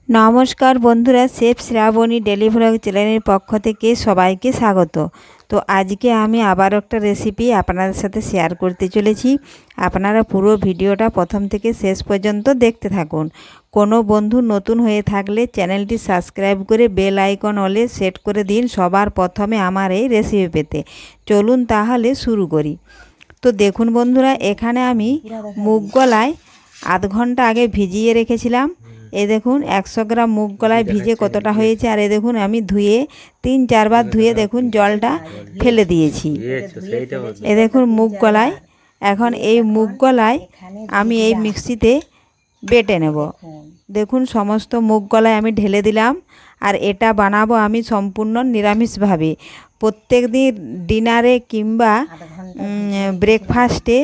নমস্কার বন্ধুরা, chef Shrabani daily vlog চ্যানেলের পক্ষ থেকে সবাইকে স্বাগত। তো আজকে আমি আবার একটা রেসিপি আপনাদের সাথে শেয়ার করতে চলেছি। আপনারা পুরো ভিডিওটা প্রথম থেকে শেষ পর্যন্ত দেখতে থাকুন। কোনো বন্ধু নতুন হয়ে থাকলে চ্যানেলটি সাবস্ক্রাইব করে বেল আইকন অলে সেট করে দিন সবার প্রথমে আমার এই রেসিপি পেতে। চলুন তাহলে শুরু করি। তো দেখুন বন্ধুরা, এখানে আমি মুগ কলাই আধ ঘন্টা আগে ভিজিয়ে রেখেছিলাম। এই দেখুন 100 গ্রাম মুগ কলাই ভিজে কতটা হয়েছে। আর এই দেখুন আমি ধুয়ে 3-4 বার ধুয়ে দেখুন জলটা ফেলে দিয়েছি। এই দেখুন মুগ কলাই। এখন এই মুগ কলাই আমি এই মিক্সিতে বেটে নেব। দেখুন সমস্ত মুগ কলাই আমি ঢেলে দিলাম। আর এটা বানাবো আমি সম্পূর্ণ নিরামিষভাবে। প্রত্যেক দিন ডিনারে কিংবা ব্রেকফাস্টে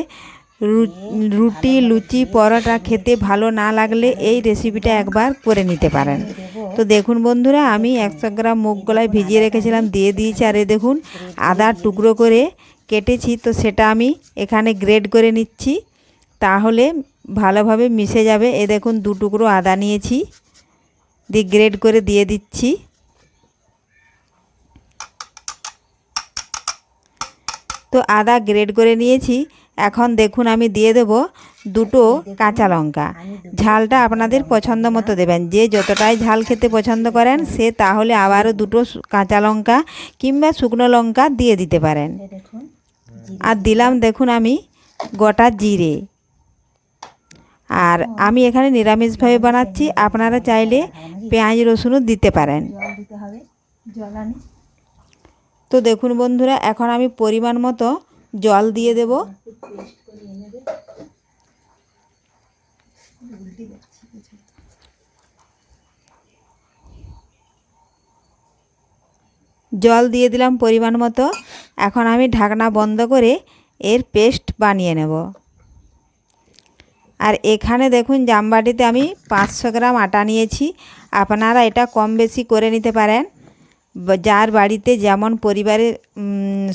রুটি, লুচি, পরোটা খেতে ভালো না লাগলে এই রেসিপিটা একবার করে নিতে পারেন। তো দেখুন বন্ধুরা, আমি 100 গ্রাম মুগ কলাই ভিজিয়ে রেখেছিলাম, দিয়ে দিয়েছি। আর এই দেখুন আদার টুকরো করে কেটেছি, তো সেটা আমি এখানে গ্রেড করে নিচ্ছি, তাহলে ভালোভাবে মিশে যাবে। এই দেখুন 2 টুকরো আদা নিয়েছি, দিয়ে গ্রেড করে দিয়ে দিচ্ছি। তো আদা গ্রেড করে নিয়েছি। এখন দেখুন আমি দিয়ে দেব 2টো কাঁচা লঙ্কা। ঝালটা আপনাদের পছন্দ মতো দেবেন, যে যতটাই ঝাল খেতে পছন্দ করেন সে তাহলে আবারও 2টো কাঁচা লঙ্কা কিংবা শুকনো লঙ্কা দিয়ে দিতে পারেন। আর দিলাম দেখুন আমি গোটা জিরে। আর আমি এখানে নিরামিষভাবে বানাচ্ছি, আপনারা চাইলে পেঁয়াজ রসুনও দিতে পারেন। তো দেখুন বন্ধুরা, এখন আমি পরিমাণ মতো জল দিয়ে দেব। জল দিয়ে দিলাম পরিমাণ মতো। এখন আমি ঢাকনা বন্ধ করে এর পেস্ট বানিয়ে নেব। আর এখানে দেখুন জামবাটিতে আমি 500 গ্রাম আটা নিয়েছি। আপনারা এটা কম বেশি করে নিতে পারেন, যার বাড়িতে যেমন পরিবারের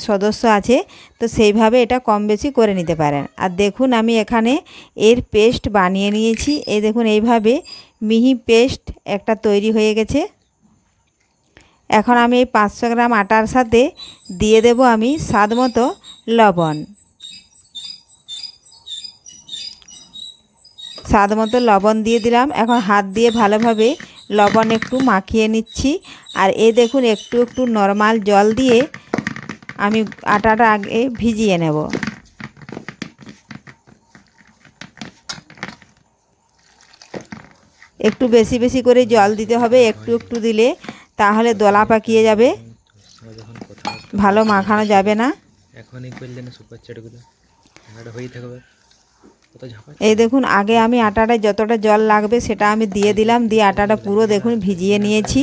সদস্য আছে তো সেইভাবে এটা কম বেশি করে নিতে পারেন। আর দেখুন আমি এখানে এর পেস্ট বানিয়ে নিয়েছি। এই দেখুন এইভাবে মিহি পেস্ট একটা তৈরি হয়ে গেছে। এখন আমি এই 500 গ্রাম আটার সাথে দিয়ে দেব আমি স্বাদ মতো লবণ। স্বাদ মতো লবণ দিয়ে দিলাম। এখন হাত দিয়ে ভালোভাবে লবণ একটু মাখিয়ে নিচ্ছি। আর এই দেখুন একটু একটু নরমাল জল দিয়ে আমি আটাটা আগে ভিজিয়ে নেব। একটু বেশি বেশি করে জল দিতে হবে, একটু একটু দিলে তাহলে দলা পাকিয়ে যাবে, ভালো মাখানো যাবে না। এই দেখুন আগে আমি আটাটা যতটা জল লাগবে সেটা আমি দিয়ে দিলাম, দিয়ে আটাটা পুরো দেখুন ভিজিয়ে নিয়েছি,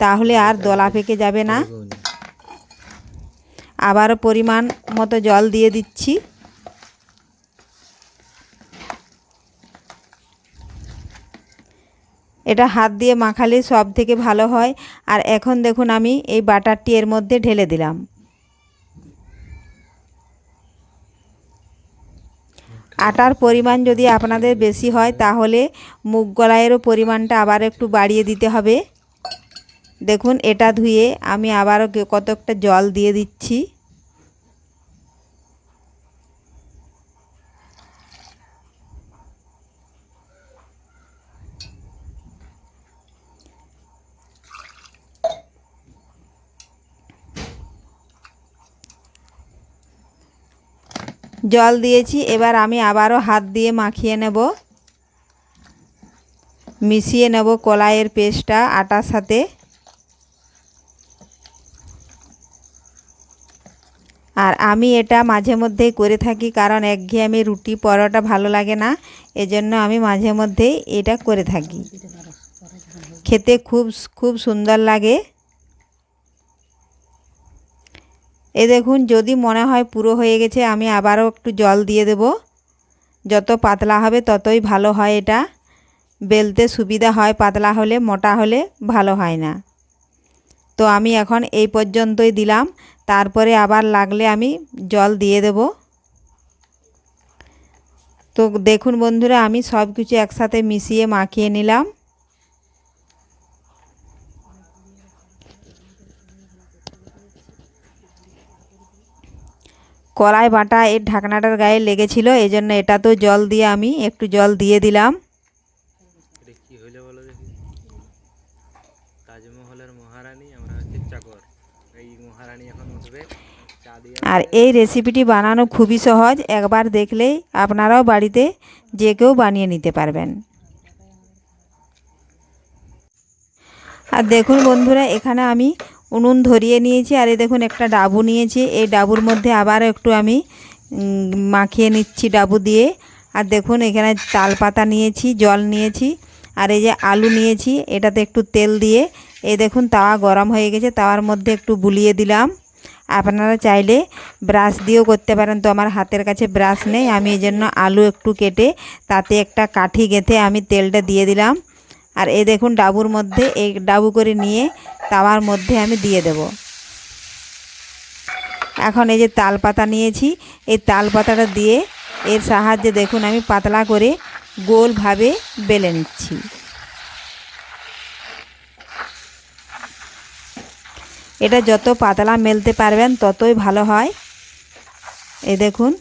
তাহলে আর দলা পেকে যাবে না। আবারও পরিমাণ মতো জল দিয়ে দিচ্ছি। এটা হাত দিয়ে মাখালে সব থেকে ভালো হয়। আর এখন দেখুন আমি এই বাটারটি এর মধ্যে ঢেলে দিলাম। আটার পরিমাণ যদি আপনাদের বেশি হয় তাহলে মুগ কলাইয়েরও পরিমাণটা আবার একটু বাড়িয়ে দিতে হবে। দেখুন এটা ধুয়ে আমি আবারও কতকটা জল দিয়ে দিচ্ছি। জল দিয়েছি, এবার আমি আবারও হাত দিয়ে মাখিয়ে নেব, মিশিয়ে নেব কলাইয়ের পেস্টটা আটার সাথে। আর আমি এটা মাঝে মধ্যেই করে থাকি, কারণ একঘেয়েমি রুটি পরোটা ভালো লাগে না, এজন্য আমি মাঝে মধ্যেই এটা করে থাকি। খেতে খুব খুব সুন্দর লাগে। এ দেখুন যদি মনে হয় পুরো হয়ে গেছে আমি আবারও একটু জল দিয়ে দেব। যত পাতলা হবে ততই ভালো হয়, এটা বেলতে সুবিধা হয়, পাতলা হলে মোটা হলে ভালো হয় না। তো আমি এখন এই পর্যন্তই দিলাম, তারপরে আবার লাগলে আমি জল দিয়ে দেব। তো দেখুন বন্ধুরা, আমি সব কিছু একসাথে মিশিয়ে মাখিয়ে নিলাম। কলাই বাটা এর ঢাকনাটার গায়ে লেগেছিল, এই জন্য এটা তো জল দিয়ে আমি একটু জল দিয়ে দিলাম। এটা কি হইলো বলো দেখি? তাজমহলের মহারানী, আমরা হচ্ছে চাকর। এই মহারানী এখন উঠবে, চা দিয়ে আর এই রেসিপিটি বানানো খুবই সহজ, একবার দেখলেই আপনারাও বাড়িতে যে কেউ বানিয়ে নিতে পারবেন। আর দেখুন বন্ধুরা, এখানে আমি উনুন ধরিয়ে নিয়েছি, আর এই দেখুন একটা ডাবু নিয়েছি, এই ডাবুর মধ্যে আবার একটু আমি মাখিয়ে নিচ্ছি ডাবু দিয়ে। আর দেখুন এখানে তাল পাতা নিয়েছি, জল নিয়েছি, আর এই যে আলু নিয়েছি, এটাতে একটু তেল দিয়ে এই দেখুন তাওয়া গরম হয়ে গেছে, তাওয়ার মধ্যে একটু বুলিয়ে দিলাম। আপনারা চাইলে ব্রাশ দিয়েও করতে পারেন, তো আমার হাতের কাছে ব্রাশ নেই, আমি এই জন্য আলু একটু কেটে তাতে একটা কাঠি গেঁথে আমি তেলটা দিয়ে দিলাম। আর এই দেখুন ডাবুর মধ্যে এই ডাবু করে নিয়ে তাওয়ার মধ্যে আমি দিয়ে দেব। এখন এই যে তাল পাতা নিয়েছি, এই তাল পাতাটা দিয়ে এর সাহায্যে দেখুন আমি পাতলা করে গোলভাবে বেলে নিচ্ছি। এটা যত পাতলা মেলতে পারবেন ততই ভালো হয়। এই দেখুন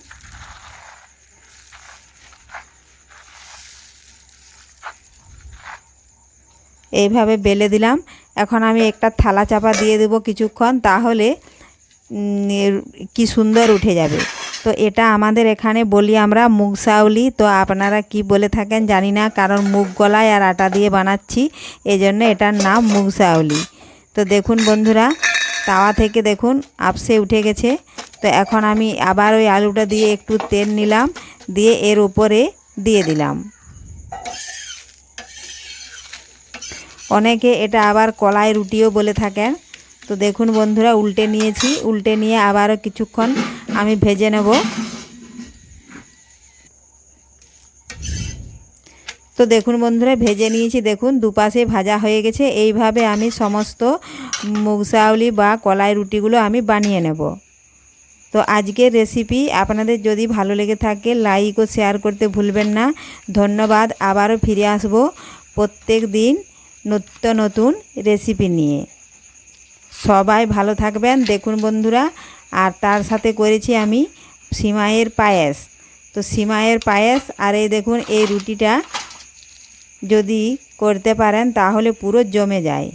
এইভাবে বেলে দিলাম। এখন আমি একটা থালা চাপা দিয়ে দেব কিছুক্ষণ, তাহলে কি সুন্দর উঠে যাবে। তো এটা আমাদের এখানে বলি আমরা মুগ সাউলি, তো আপনারা কি বলে থাকেন জানি না, কারণ মুগ কলাই আর আটা দিয়ে বানাচ্ছি, এজন্য এটার নাম মুগ সাউলি। তো দেখুন বন্ধুরা, তাওয়া থেকে দেখুন আপসে উঠে গেছে। তো এখন আমি আবার ওই আলুটা দিয়ে একটু তেল নিলাম, দিয়ে এর উপরে দিয়ে দিলাম। অনেকে এটা আবার কলাই রুটিও বলে থাকেন। তো দেখুন বন্ধুরা, উল্টে নিয়েছি, উল্টে নিয়ে আবারও কিছুক্ষণ আমি ভেজে নেব। তো দেখুন বন্ধুরা, ভেজে নিয়েছি, দেখুন দুপাশে ভাজা হয়ে গেছে। এইভাবে আমি সমস্ত মুগ সাউলি বা কলাই রুটিগুলো আমি বানিয়ে নেব। তো আজকের রেসিপি আপনাদের যদি ভালো লেগে থাকে লাইক ও শেয়ার করতে ভুলবেন না। ধন্যবাদ। আবারও ফিরে আসব প্রত্যেক দিন নিত্য নতুন রেসিপি নিয়ে। সবাই ভালো থাকবেন। দেখুন বন্ধুরা, আর তার সাথে করেছি আমি সিমাইয়ের পায়েস। তো সিমাইয়ের পায়েস আর এই দেখুন এই রুটিটা যদি করতে পারেন তাহলে পুরো জমে যায়।